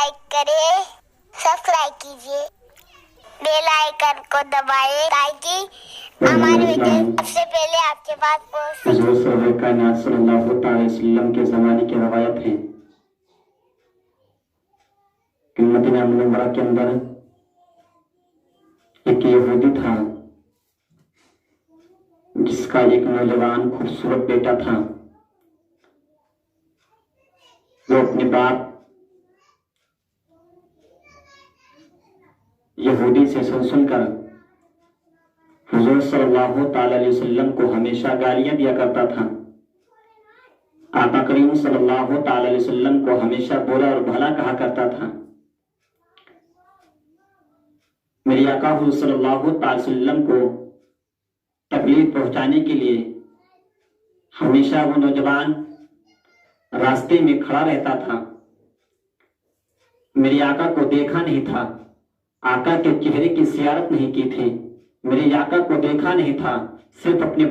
Like करें, subscribe कीजिए, bell icon को दबाएं ताकि हमारे वीडियो सबसे पहले आपके पास पहुंच सके। हुज़ूर सल्लल्लाहु अलैहि वसल्लम के ज़माने की रवायत है कि मदीना मुनव्वरा के अंदर एक यहूदी था जिसका एक नौजवान खूबसूरत बेटा था। वो अपने बाप यहूदी से सुनकर हुज़ूर सल्लल्लाहु अलैहि वसल्लम को हमेशा गालियां दिया करता था। आका करीम सल्लल्लाहु अलैहि वसल्लम को हमेशा बुरा और भला कहा करता था। मेरे आका हुज़ूर सल्लल्लाहु अलैहि वसल्लम को तकलीफ पहुंचाने के लिए हमेशा वो नौजवान रास्ते में खड़ा रहता था। मेरे आका को देखा नहीं था, आका के चेहरे की ज़ियारत नहीं की थी, मेरे आका को देखा नहीं था। सिर्फ अपने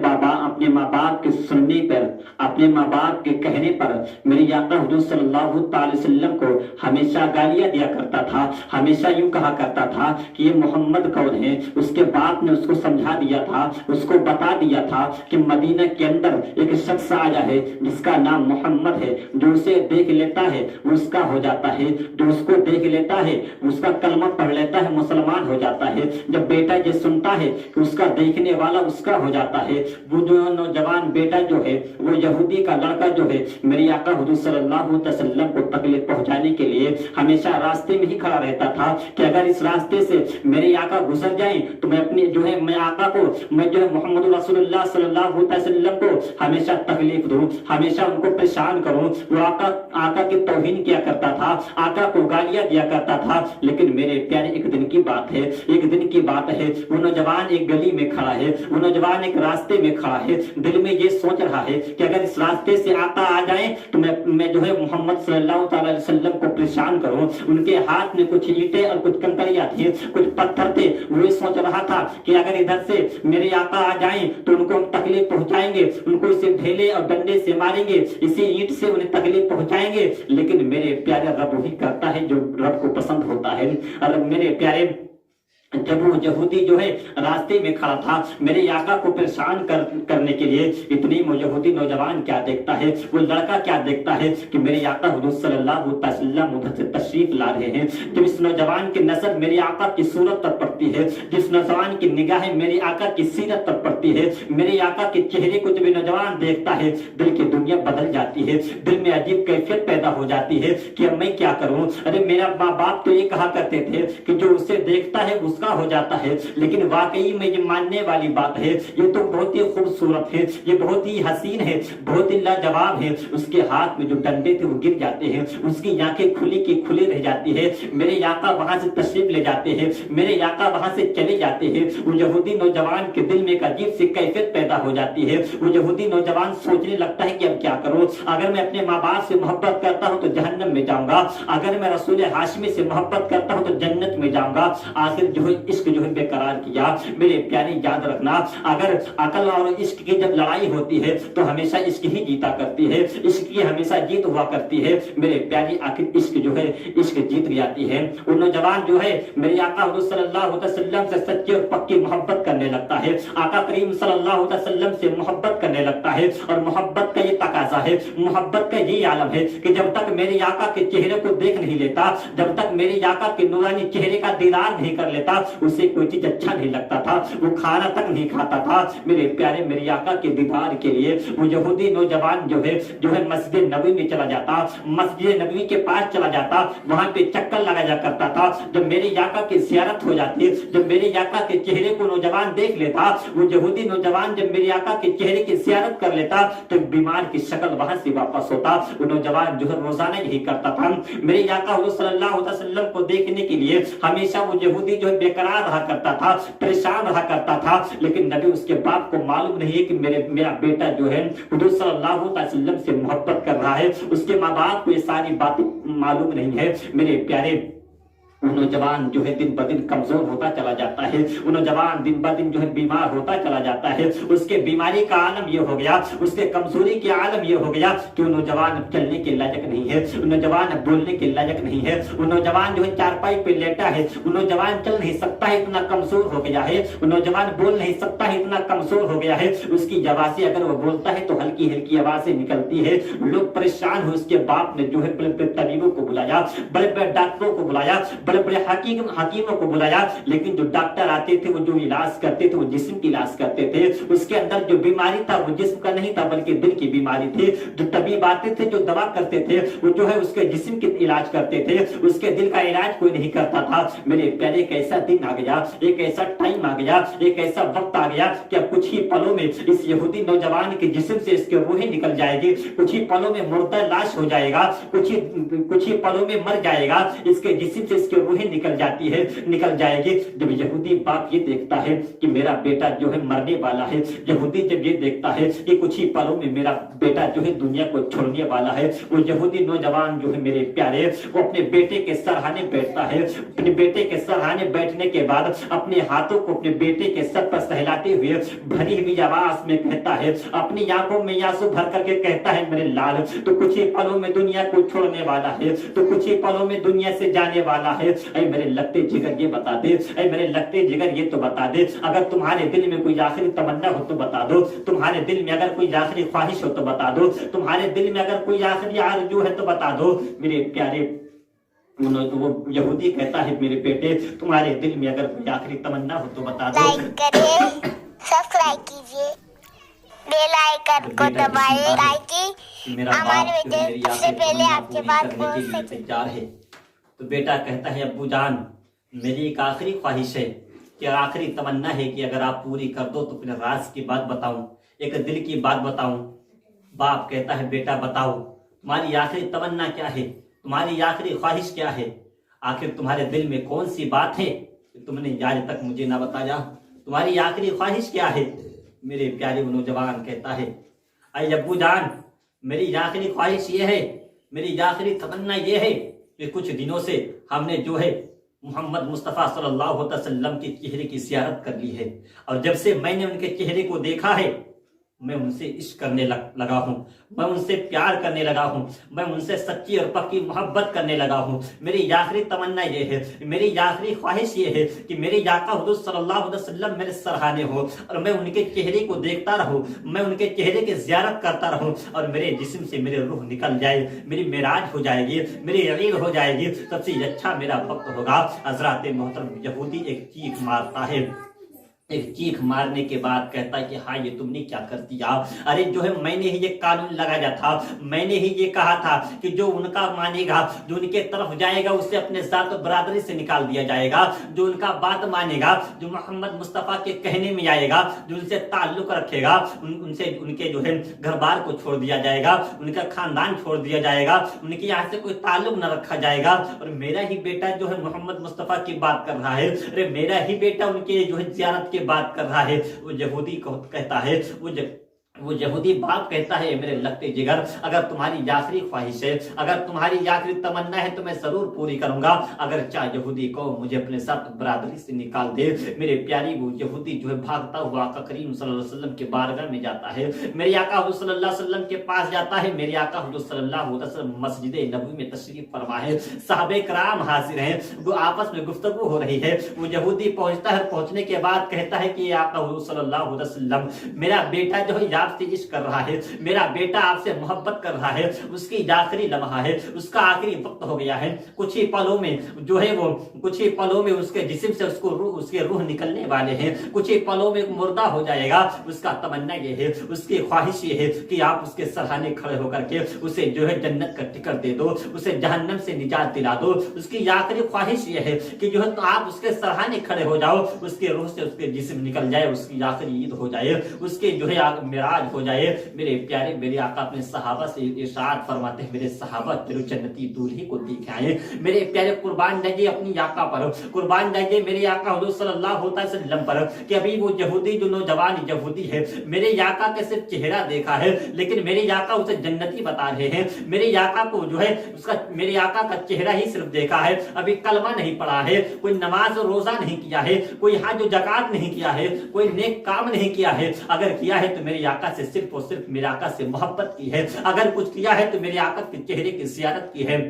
माँ बाप के सुनने पर, अपने माँ बाप के कहने पर मेरे आका हुज़ूर सल्लल्लाहु अलैहि वसल्लम को हमेशा गालियां दिया करता था। हमेशा यूं कहा करता था कि ये मोहम्मद कौन है। उसके बाप ने उसको समझा दिया था, उसको बता दिया था कि मदीना के अंदर एक शख्स आया है जिसका नाम मोहम्मद है। जो उसे देख लेता है वो उसका हो जाता है, जो उसको देख लेता है उसका कलमा पढ़ लेता है, मुसलमान हो जाता है। जब बेटा ये सुनता है कि उसका देखने वाला उसका हो जाता है, वो जो नौजवान बेटा जो है वो यहूदी का लड़का जो है मेरे आका हुज़ूर सल्लल्लाहु अलैहि वसल्लम को तकलीफ पहुंचाने के लिए हमेशा रास्ते में ही खड़ा रहता था कि अगर इस रास्ते से मेरे आका गुजर जाएं तो मैं अपने जो है मैं आका को मैं जो है मोहम्मद रसूलुल्लाह सल्लल्लाहु अलैहि वसल्लम को हमेशा तकलीफ दूं, हमेशा उनको परेशान करूं। वो आका की तौहीन किया करता था, आका को गालियां दिया करता था। लेकिन मेरे प्यारे एक दिन की बात है, एक दिन की बात है, वो नौजवान एक गली में खड़ा है, वो नौजवान एक रास्ते में खड़ा है, दिल में ये सोच रहा है कि अगर इस रास्ते से आका आ जाए तो मैं जो है मोहम्मद सल्लल्लाहु अलैहि वसल्लम को परेशान करूं। उनके हाथ में कुछ ईंटें और कुछ कंकरियां थी, कुछ पत्थर थे। वो ये सोच रहा था कि अगर इधर से मेरे आका आ जाएं तो उनको हम तकलीफ पहुंचाएंगे, उनको इसे ढेले और डंडे से मारेंगे, इसी ईंट से उन्हें तकलीफ पहुंचाएंगे। लेकिन मेरे प्यारे रब वही करता है जो रब को पसंद होता है। और मेरे प्यारे जब वो यहूदी जो है रास्ते में खड़ा था मेरे आका को परेशान करने के लिए, इतनी वो यहूदी नौजवान क्या देखता है, वो लड़का क्या देखता है कि मेरे आका हुज़ूर सल्लल्लाहु अलैहि वसल्लम उधर से तशरीफ ला रहे हैं। जब इस नौजवान की नजर मेरे आका की सूरत पर पड़ती है, जिस नौजवान की निगाहें मेरे आका की सीरत पर पड़ती है, मेरे आका के चेहरे को जब नौजवान देखता है दिल की दुनिया बदल जाती है, दिल में अजीब कैफियत पैदा हो जाती है कि अब मैं क्या करूं। अरे मेरा माँ बाप तो ये कहा करते थे कि जो उसे देखता है उसका हो जाता है, लेकिन वाकई में ये मानने वाली बात है। ये तो बहुत ही खूबसूरत है, ये बहुत ही हसीन है, बहुत ही लाजवाब है। उसके हाथ में जो डंडे थे वो गिर जाते हैं, उसकी आंखें खुली की खुली रह जाती है। मेरे आका वहां से तशरीफ ले जाते हैं, मेरे आका वहां से चले जाते हैं। वो यहूदी नौजवान के दिल में एक अजीब सी कैफियत पैदा हो जाती है। वो यहूदी नौजवान सोचने लगता है कि अब क्या करूं। अगर मैं अपने माँ बाप से मोहब्बत करता हूं तो जहन्नम में जाऊंगा, अगर मैं रसूल हाशमी से मोहब्बत करता हूं तो जन्नत में जाऊंगा। आखिर जो इश्क जो है बेकरार किया। मेरे प्यारे याद रखना, अगर अकल और इश्क की जब लड़ाई होती है तो हमेशा इश्क ही जीता करती है, इश्क की हमेशा जीत हुआ करती है। मेरे प्यारे आखिर इश्क जो है इश्क जीत जाती है। वो नौजवान जो है मेरे आका हुज़ूर सल्लल्लाहु अलैहि वसल्लम से सच्ची और पक्की मोहब्बत करने लगता है, आका करीम सल्लल्लाहु अलैहि वसल्लम से मोहब्बत करने लगता है। और मोहब्बत का ये तकाजा है, मोहब्बत का ये आलम है कि जब तक मेरे आका के चेहरे को देख नहीं लेता, जब तक मेरे आका के नूरानी चेहरे का दीदार नहीं कर लेता, उसे कोई चीज अच्छा नहीं लगता था, वो खाना तक नहीं खाता था। मेरे प्यारे मेरे आका के दीदार के लिए वो यहूदी नौजवान जो है मस्जिद नबवी में चला जाता, मस्जिद नबवी के पास चला जाता, वहां पे चक्कर लगाया करता था। जब मेरे आका की ज़ियारत हो जाती, जब मेरे आका के चेहरे को नौजवान देख लेता, वो यहूदी नौजवान जब मेरे आका के चेहरे की ज़ियारत कर लेता तो बीमार की शक्ल वहां से वापस होता। वो नौजवान जो है रोजाना यही करता था। मेरे आका हुज़ूर सल्लल्लाहु अलैहि वसल्लम को देखने के लिए हमेशा वो यहूदी जो है बेकरार रहा करता था, परेशान रहा करता था। लेकिन नबी उसके बाप को मालूम नहीं है कि मेरा बेटा जो है हुज़ूर सल्लल्लाहु अलैहि वसल्लम से मोहब्बत कर रहा है। उसके माँ बाप को ये सारी बातें मालूम नहीं है। मेरे प्यारे وہ نوجوان جو ہے دن بدن کمزور ہوتا چلا جاتا ہے، وہ نوجوان دن بدن جو ہے بیمار ہوتا چلا جاتا ہے، اس کے بیماری کا عالم یہ ہو گیا، اس کے کمزوری کے عالم یہ ہو گیا کہ وہ نوجوان چلنے کے لائق نہیں ہے، وہ نوجوان بولنے کے لائق نہیں ہے، وہ نوجوان جو ہے چارپائی پہ لیٹا ہے، وہ نوجوان چل نہیں سکتا ہے، اتنا کمزور ہو گیا ہے، وہ نوجوان بول نہیں سکتا ہے، اتنا کمزور ہو گیا ہے، اس کی آوازیں اگر وہ بولتا ہے تو ہلکی ہلکی آوازیں نکلتی ہے، لوگ پریشان ہوئے، اس کے باپ نے جو ہے بڑے بڑے طبیبوں کو بلایا، بڑے بڑے ڈاکٹروں کو بلایا، بڑے بڑے حکیموں کو بلایا، لیکن جو ڈاکٹر آتے تھے وہ جو علاج کرتے تھے وہ جسم کی علاج کرتے تھے، اس کے اندر جو بیماری تھا وہ جسم کا نہیں تھا بلکہ دل کی بیماری تھی، جو طبیب آتے تھے جو دوا کرتے تھے وہ جو ہے اس کے جسم کی علاج کرتے تھے، اس کے دل کا علاج کوئی نہیں کرتا تھا۔ میرے پیارے ایک ایسا دن آ گیا، ایک ایسا ٹائم آ گیا، ایک ایسا وقت آ گیا کہ اب کچھ ہی پلوں میں اس یہودی نوجوان کے جسم سے اس کی روحیں نکل جائے گی، کچھ ہی پلوں میں مردہ لاش ہو جائے گا، کچھ ہی پلوں میں مر جائے گا، اس کے جسم سے اس کی روحیں نکل جائے گی۔ جب یہودی باپ یہ دیکھتا ہے کہ میرا بیٹا جو ہے مرنے والا ہے، یہودی جب یہ دیکھتا ہے کہ کچھ ہی پلوں میں میرا بیٹا جو ہے دنیا کو چھوڑنے والا ہے، وہ یہودی نوجوان جو ہے میرے پیارے وہ اپنے بیٹے کے سرہانے بیٹھتا ہے، اپنے بیٹے کے سرہانے بیٹھنے کے بعد اپنے ہاتھوں کو اپنے بیٹے کے سر پر سہلاتے ہوئے بھری ہوئی آواز میں کہتا ہے، اپنی آنکھوں میں آنسو بھر کر کے کہتا ہے، میرے لال تو کچھ ہی پلوں میں دنیا کو چھوڑنے والا ہے، تو کچھ ہی پلوں میں دنیا سے جانے والا ہے۔ اے میرے لگتے جگر یہ بتا دے، اے میرے لگتے جگر یہ تو بتا دے، اگر تمہارے دل میں کوئی آخری تمنا ہو تو بتا دو، تمہارے دل میں اگر کوئی آخری خواہش ہو تو بتا دو، تمہارے دل میں اگر کوئی آخری آرزو ہے تو بتا دو۔ میرے پیارے وہ یہودی کہتا ہے، میرے بیٹے تمہارے دل میں اگر کوئی آخری تمنا ہو تو بتا دو۔ لائک کریں، سبسکرائب کیجیے، بیل آئیکن کو دبائیں تاکہ ہمارے ویڈیو سب سے پہلے آپ کے پاس پہنچ سکے۔ تو بیٹا کہتا ہے، ابو جان میری ایک آخری خواہش ہے کہ آخری تمنا ہے کہ اگر آپ پوری کر دو تو پھر راز کی بات بتاؤں، ایک دل کی بات بتاؤں۔ باپ کہتا ہے، بیٹا بتاؤ تمہاری آخری تمنا کیا ہے، تمہاری آخری خواہش کیا ہے، آخر تمہارے دل میں کون سی بات ہے کہ تم نے آج تک مجھے نہ بتایا، تمہاری آخری خواہش کیا ہے؟ میرے پیارے وہ نوجوان کہتا ہے، اے ابو جان میری آخری خواہش یہ ہے، میری آخری تمنا یہ ہے کہ کچھ دنوں سے ہم نے جو ہے محمد مصطفیٰ صلی اللہ علیہ وسلم کے چہرے کی زیارت کر لی ہے، اور جب سے میں نے ان کے چہرے کو دیکھا ہے میں ان سے عشق کرنے لگا ہوں، میں ان سے پیار کرنے لگا ہوں، میں ان سے سچی اور پکی محبت کرنے لگا ہوں۔ میری آخری تمنا یہ ہے، میری آخری خواہش یہ ہے کہ میرے آقا حضور صلی اللہ علیہ وسلم میرے سرہانے ہو اور میں ان کے چہرے کو دیکھتا رہوں، میں ان کے چہرے کی زیارت کرتا رہوں اور میرے جسم سے میرے روح نکل جائے، میری معراج ہو جائے گی، میری عید ہو جائے گی، سب سے اچھا میرا وقت ہوگا۔ حضرات محترم یہودی ایک چیخ مارتا ہے، ایک چیخ مارنے کے بعد کہتا ہے کہ ہاں یہ تم نے کیا کر دیا، ارے جو ہے میں نے ہی یہ قانون لگایا تھا، میں نے ہی یہ کہا تھا کہ جو ان کا مانے گا، جو ان کے طرف جائے گا اسے اپنے ذات و برادری سے نکال دیا جائے گا، جو ان کا بات مانے گا، جو محمد مصطفیٰ کے کہنے میں آئے گا، جو ان سے تعلق رکھے گا، ان سے ان کے جو ہے گھر بار کو چھوڑ دیا جائے گا، ان کا خاندان چھوڑ دیا جائے گا، ان کے یہاں سے کوئی تعلق نہ رکھا جائے گا۔ اور میرا ہی بیٹا جو ہے محمد مصطفیٰ کی بات کر رہا ہے، ارے میرا ہی بیٹا ان کے جو ہے زیارت کی بات کر رہا ہے۔ وہ یہودی کو کہتا ہے، وہ یہودی باپ کہتا ہے، میرے لگتے جگر اگر تمہاری آخری خواہش ہے، اگر تمہاری آخری تمنا ہے تو میں ضرور پوری کروں گا، اگر چاہ یہودی کو مجھے اپنے ساتھ برادری سے نکال دے۔ میرے پیاری وہ یہودی جو ہے بھاگتا ہوا آقا کریم صلی اللہ علیہ وسلم کے بارگاہ میں جاتا ہے، میرے آقا حضور صلی اللہ علیہ وسلم کے پاس جاتا ہے۔ میرے آقا حضور صلی اللہ علیہ وسلم مسجد نبوی میں تشریف فرما ہے، صحابہ کرام حاضر ہیں، وہ آپس میں گفتگو ہو رہی ہے۔ وہ یہودی پہنچتا ہے، پہنچنے کے بعد کہتا ہے کہ آقا حضور صلی اللہ علیہ وسلم میرا بیٹا جو ہے آپ سے عشق کر رہا ہے، میرا بیٹا آپ سے محبت کر رہا ہے، اس کی آخری لمحہ ہے، اس کا آخری وقت ہو گیا ہے، کچھ ہی پلوں میں جو ہے وہ کچھ ہی پلوں میں اس کے جسم سے اس کے روح نکلنے والے ہیں، کچھ ہی پلوں میں مردہ ہو جائے گا۔ اس کا تمنا یہ ہے، اس کی خواہش یہ ہے کہ آپ اس کے سرہانے کھڑے ہو کر کے اسے جو ہے جنت کا ٹکٹ دے دو، اسے جہنم سے نجات دلا دو۔ اس کی آخری خواہش یہ ہے کہ جو ہے تو آپ اس کے سرہانے کھڑے ہو جاؤ، اس کے روح سے اس کے جسم نکل جائے، اس کی آخری عید ہو جائے، اس کے جو ہے معراج नाराज हो जाए। मेरे प्यारे मेरे आका अपने सहाबा से इरशाद फरमाते हैं, मेरे सहाबा चलो जन्नती दूल्हे को दिखाएं। मेरे प्यारे कुर्बान जाइए अपनी आका पर, कुर्बान जाइए मेरे आका हुजूर सल्लल्लाहु अलैहि वसल्लम पर कि अभी वो यहूदी जो नौजवान यहूदी है मेरे आका का सिर्फ चेहरा देखा है, लेकिन मेरे आका उसे जन्नती बता रहे हैं। मेरे आका को जो है उसका मेरे आका का चेहरा ही सिर्फ देखा है, अभी कलमा नहीं पढ़ा है, कोई नमाज और रोजा नहीं किया है, कोई यहाँ जो ज़कात नहीं किया है, कोई नेक काम नहीं किया है। अगर किया है तो मेरे आका से सिर्फ और सिर्फ मेरे आका से मोहब्बत की है, अगर कुछ किया है तो मेरे आका के चेहरे की ज़ियारत की है,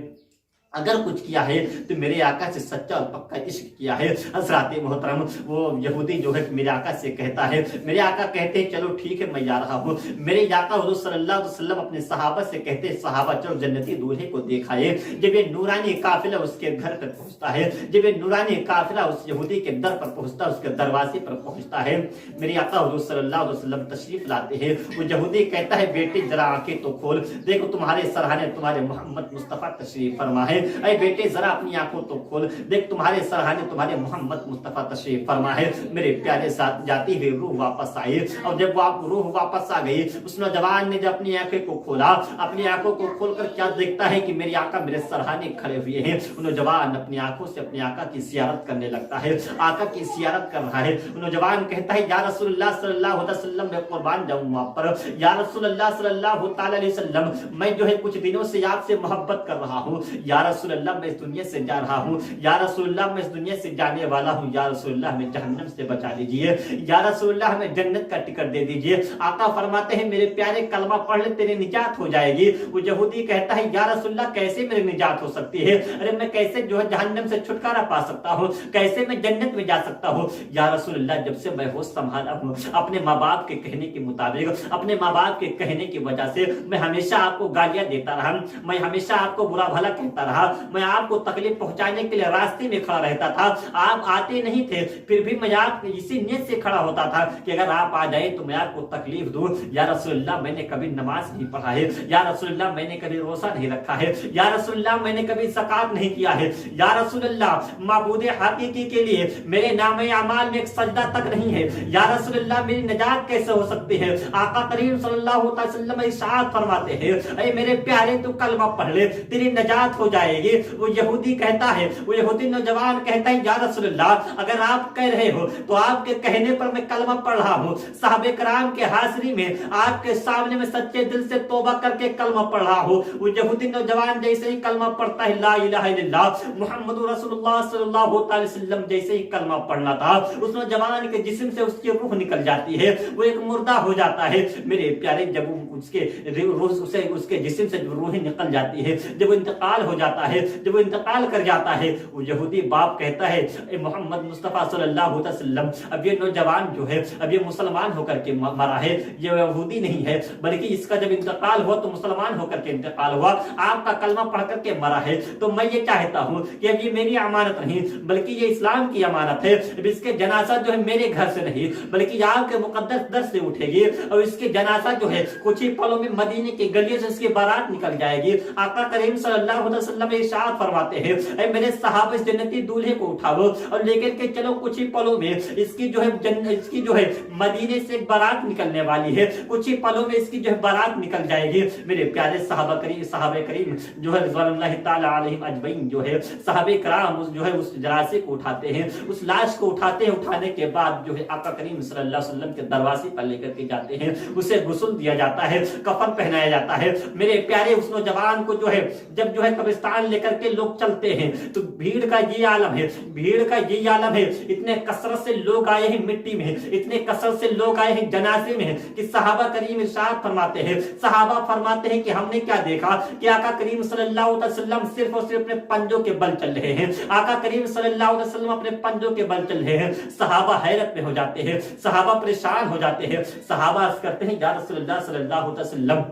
अगर कुछ किया है तो मेरे आका से सच्चा और पक्का इश्क किया है। हज़रात मोहतरम वो यहूदी जो है मेरे आका से कहता है, मेरे आका कहते हैं चलो ठीक है मैं जा रहा हूँ। मेरे आका हुज़ूर सल्लल्लाहु अलैहि वसल्लम अपने सहाबा से कहते हैं, सहाबा चलो जन्नती दूल्हे को दिखाए। जब ये नूरानी काफिला उसके घर पर पहुंचता है, जब ये नूरानी काफिला उस यहूदी के दर पर पहुंचता है, उसके दरवाजे पर पहुंचता है, मेरे आका हुज़ूर सल्लल्लाहु अलैहि वसल्लम तशरीफ लाते हैं। वो यहूदी कहता है बेटे जरा आंखें तो खोल, देखो तुम्हारे सरहाने तुम्हारे मोहम्मद मुस्तफा तशरीफ फरमा है। अरे बेटे जरा अपनी आंखों तो खोल, देख तुम्हारे सरहाने तुम्हारे मोहम्मद मुस्तफा तशरीफ फरमा है। मेरे प्यारे साथ जाती हुई रूह वापस आई, और जब वो रूह वापस आ गई उस नौजवान ने जब अपनी आंखें को खोला, अपनी आंखों को खोलकर क्या देखता है कि मेरे आका मेरे सरहाने खड़े हुए हैं। नौजवान अपनी आंखों से अपनी आका की ज़ियारत करने लगता है, आका की ज़ियारत कर रहा है। नौजवान कहता है या रसूलुल्लाह सल्लल्लाहु अलैहि वसल्लम मैं कुर्बान जाऊं आप पर, या रसूलुल्लाह सल्लल्लाहु अलैहि वसल्लम मैं जो है कुछ दिनों से आपसे मोहब्बत कर रहा हूँ, या रसूलुल्लाह मैं इस दुनिया से जा रहा हूँ, या रसूलुल्लाह मैं इस दुनिया से जाने वाला हूँ, या रसूलुल्लाह मैं जहन्नम से बचा लीजिए, या रसूलुल्लाह मैं जन्नत का टिकट दे दीजिए। आका फरमाते हैं मेरे प्यारे कलमा पढ़ ले तेरी निजात हो जाएगी। वो यहूदी कहता है या रसूलुल्लाह कैसे मेरी निजात हो सकती है, अरे मैं कैसे जो है जहन्नम से छुटकारा पा सकता हूँ, कैसे मैं जन्नत में जा सकता हूँ। या रसूलुल्लाह जब से मैं होश संभाला हूँ अपने माँ बाप के कहने के मुताबिक, अपने माँ बाप के कहने की वजह से मैं हमेशा आपको गालियां देता रहा, मैं हमेशा आपको बुरा भला कहता रहा, मैं आपको तकलीफ पहुंचाने के लिए रास्ते में खड़ा रहता था, आप आते नहीं थे फिर भी मैं आप इसी नीयत से खड़ा होता था कि अगर आप आ जाए तो मैं आपको तकलीफ दूं। या रसूलुल्लाह मैंने कभी नमाज नहीं पढ़ा है, या रसूलुल्लाह मैंने कभी रोजा नहीं रखा है, या रसूलुल्लाह मैंने कभी ज़कात नहीं किया है, या रसूलुल्लाह माबूद हकीकी के लिए मेरे नामे अमाल में एक सजदा तक नहीं है, या रसूलुल्लाह मेरी निजात कैसे हो सकती है। आका करीम सल्लल्लाहु अलैहि वसल्लम इरशाद फरमाते हैं, अरे मेरे प्यारे तू कलमा पढ़ ले तेरी निजात हो जाएगी। वो यहूदी कहता है, वो यहूदी नौजवान कहता है या रसूलुल्लाह अगर आप कह रहे हो तो आपके कहने पर मैं कलमा पढ़ रहा हूँ, साहबे कराम के हाजिरी में आपके सामने में सच्चे दिल से तौबा करके कलमा पढ़ रहा हूँ। वो यहूदी नौजवान जैसे ही कलमा पढ़ता है ला इलाहा इल्लल्लाह मुहम्मदुर रसूलुल्लाह सल्लल्लाहु अलैहि वसल्लम जैसे ही कलमा पढ़ना था, उस नौजवान के जिस्म से उसकी रूह निकल जाती है, वो एक मुर्दा हो जाता है। मेरे प्यारे जब उसके जिस्म से रूह निकल जाती है, जब वो इंतकाल हो जाता है, जब वो इंतकाल कर जाता है, वो यहूदी बाप कहता है मोहम्मद मुस्तफा सल्लल्लाहु अलैहि वसल्लम अब ये नौजवान जो है अब ये मुसलमान होकर के मरा है, ये यहूदी नहीं है बल्कि इसका जब इंतकाल हुआ तो मुसलमान होकर के इंतकाल हुआ, आपका कलमा पढ़ करके मरा है। तो मैं ये चाहता हूँ कि अब ये मेरी अमानत नहीं बल्कि ये इस्लाम की अमानत है, अब इसके जनाजा जो है मेरे घर से नहीं बल्कि आपके मुकद्दस दर से उठेगी, और इसके जनाजा जो है कुछ ही पलों में मदीने की गलियों से इसकी बारात निकल जाएगी। आका करीम सल्लल्लाहु अलैहि वसल्लम इरशाद फरमाते हैं, ऐ मेरे सहाबा इस जन्नती दूल्हे को उठाओ और लेकर के चलो, कुछ ही पलों में इसकी जो है मदीने से बारात निकलने वाली है, कुछ ही पलों में इसकी जो है बारात निकल जाएगी। मेरे प्यारे सहाबा करीम जो है रज़ियल्लाहु ताला अलैहिम अजमईन जो है सहाबे कराम जो है उस जनाजे को उठाते हैं, उस लाश को उठाते हैं, उठाने के बाद जो है आका करीम सल्लल्लाहु अलैहि वसल्लम के दरवाजे पर लेकर के जाते हैं, उसे गुस्ल दिया जाता है, कफन पहनाया जाता है। मेरे प्यारे उस नौजवान को जो है जब जो है कब्रिस्तान लेकर के लोग चलते हैं तो भीड़ का ये आलम है, भीड़ का ये आलम है, इतने कसरत से लोग आए हैं मिट्टी में, इतने कसरत से लोग आए हैं जनाजे में कि सहाबा करीम इरशाद फरमाते हैं, सहाबा फरमाते हैं कि हमने क्या देखा कि आका करीम सल्लल्लाहु अलैहि वसल्लम सिर्फ और सिर्फ अपने पंजों के बल चल रहे हैं, आका करीम सल्लल्लाहु अलैहि वसल्लम अपने पंजों के बल चल रहे हैं। सहाबा हैरत में हो जाते हैं, सहाबा परेशान हो जाते हैं, सहाबा अर्ज करते हैं या रसूलुल्लाह सल्लल्लाहु अलैहि वसल्लम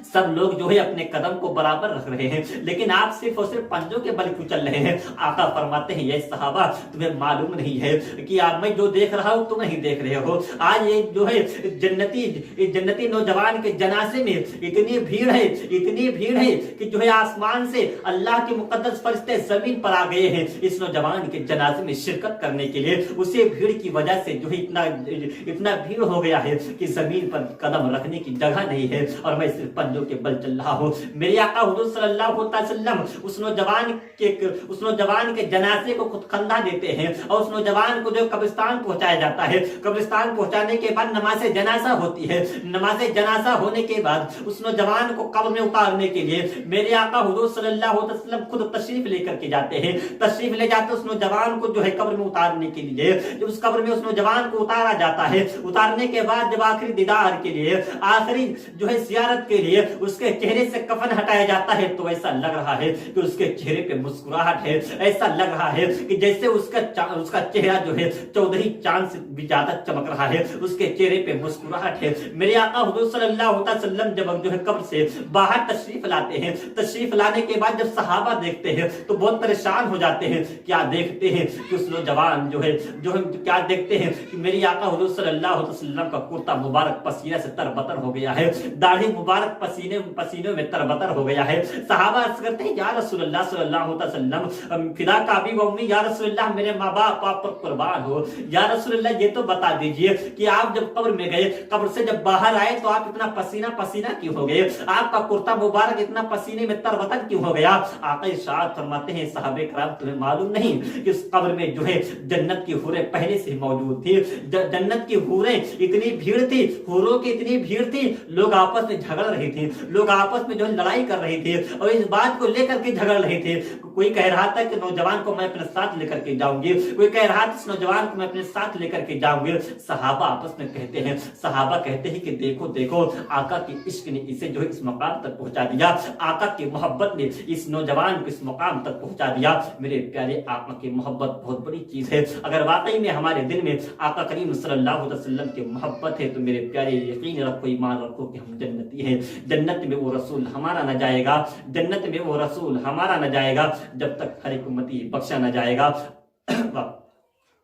सब लोग जो है अपने कदम को बराबर रख रहे हैं, लेकिन आप सिर्फ और सिर्फ पंजों के बल क्यों चल रहे हैं। आका फरमाते हैं, ये सहाबा तुम्हें मालूम नहीं है कि आप मैं जो देख रहा हूं तुम नहीं देख रहे हो। आज ये जो है जन्नती नौजवान के जनाजे में इतनी भीड़ है कि जो है आसमान से अल्लाह के मुकद्दस फरिश्ते जमीन पर आ गए हैं इस नौजवान के जनाजे में शिरकत करने के लिए। उसी भीड़ की वजह से जो है इतना भीड़ हो गया है कि जमीन पर कदम रखने की जगह नहीं है, और मैं सिर्फ पंजों के बल चल रहा हूं। मेरे आका हुजूर सल्लल्लाहु अलैहि वसल्लम उस नौजवान के जनाजे को खुद कंधा देते हैं, और उस नौजवान को जो कब्रिस्तान पहुंचाया जाता है, कब्रिस्तान पहुंचाने के बाद नमाज जनाजा होती है। नमाज जनाजा होने के बाद उस नौजवान को कब्र में उतारने के लिए मेरे आका हुजूर सल्लल्लाहु अलैहि वसल्लम खुद तशरीफ लेकर के जाते हैं। तशरीफ ले जाते उस नौजवान को जो है कब्र में उतारने के लिए। जब उस कब्र में उस नौजवान को उतारा जाता है, उतारने के बाद जब आखिरी दीदार के लिए, आखिरी जो है जियारत के लिए उसके चेहरे से कफन हटाया जाता है, तो ऐसा लग रहा है कि उसके चेहरे पे मुस्कुराहट है। ऐसा लग रहा है कि जैसे उसका चेहरा जो है चौधरी चांद से भी ज्यादा चमक रहा है, उसके चेहरे पे मुस्कुराहट है। मेरे आका हुजूर सल्लल्लाहु अलैहि वसल्लम जब जो है कब्र से बाहर तशरीफ लाते हैं, तशरीफ लाने के बाद जब सहाबा देखते हैं तो बहुत परेशान हो जाते हैं। क्या देखते हैं कि उस नौजवान जो है क्या देखते हैं कि मेरी आका हुजूर सल्लल्लाहु अलैहि वसल्लम का कुर्ता मुबारक पसीने से तरबतर हो गया है, दाढ़ी मुबारक पसीनों में तरबतर हो गया है। सहाबा अर्ज करते हैं, या रसूलुल्लाह सल्लल्लाहु अलैहि वसल्लम फिदा का अबी व उम्मी, या रसूलुल्लाह मेरे माँ बाप आप पर कुर्बान हो। या रसूलुल्लाह ये तो बता दीजिए कि आप जब कब्र में गए, कब्र से जब बाहर आए तो आप इतना पसीना क्यों हो गए, आपका कुर्ता मुबारक इतना पसीने में तरबतर क्यों हो गया। आका इरशाद फरमाते हैं, साहबे कराम तुम्हें मालूम नहीं कि उस कब्र में जो है जन्नत की हूरें पहले से मौजूद थी। जन्नत की हूरें इतनी भीड़ थी, हूरों की इतनी भीड़ थी, लोग आपस में झगड़ रहे थे, लोग आपस में जो है लड़ाई कर रहे थे और इस बात को लेकर के झगड़ रहे थे। कोई कह रहा था कि नौजवान को मैं अपने साथ लेकर के जाऊंगी, कोई कह रहा था इस नौजवान को मैं अपने साथ लेकर के जाऊंगी। सहाबा आपस में कहते हैं, सहाबा कहते हैं कि देखो आका के इश्क ने इसे जो है इस मकाम तक पहुंचा दिया, आका की मोहब्बत ने इस नौजवान को इस मकाम तक पहुंचा दिया। मेरे प्यारे, आका की मोहब्बत बहुत बड़ी चीज है। अगर वाकई में हमारे दिल में आका करीम सल्लल्लाहु अलैहि वसल्लम की मोहब्बत है तो मेरे प्यारे यकीन रखो, ईमान रखो कि हम जन्नती हैं। जन्नत में वो रसूल हमारा न जाएगा, जन्नत में वो रसूल हमारा न जाएगा जब तक हर एक उम्मती बख्शा न जाएगा।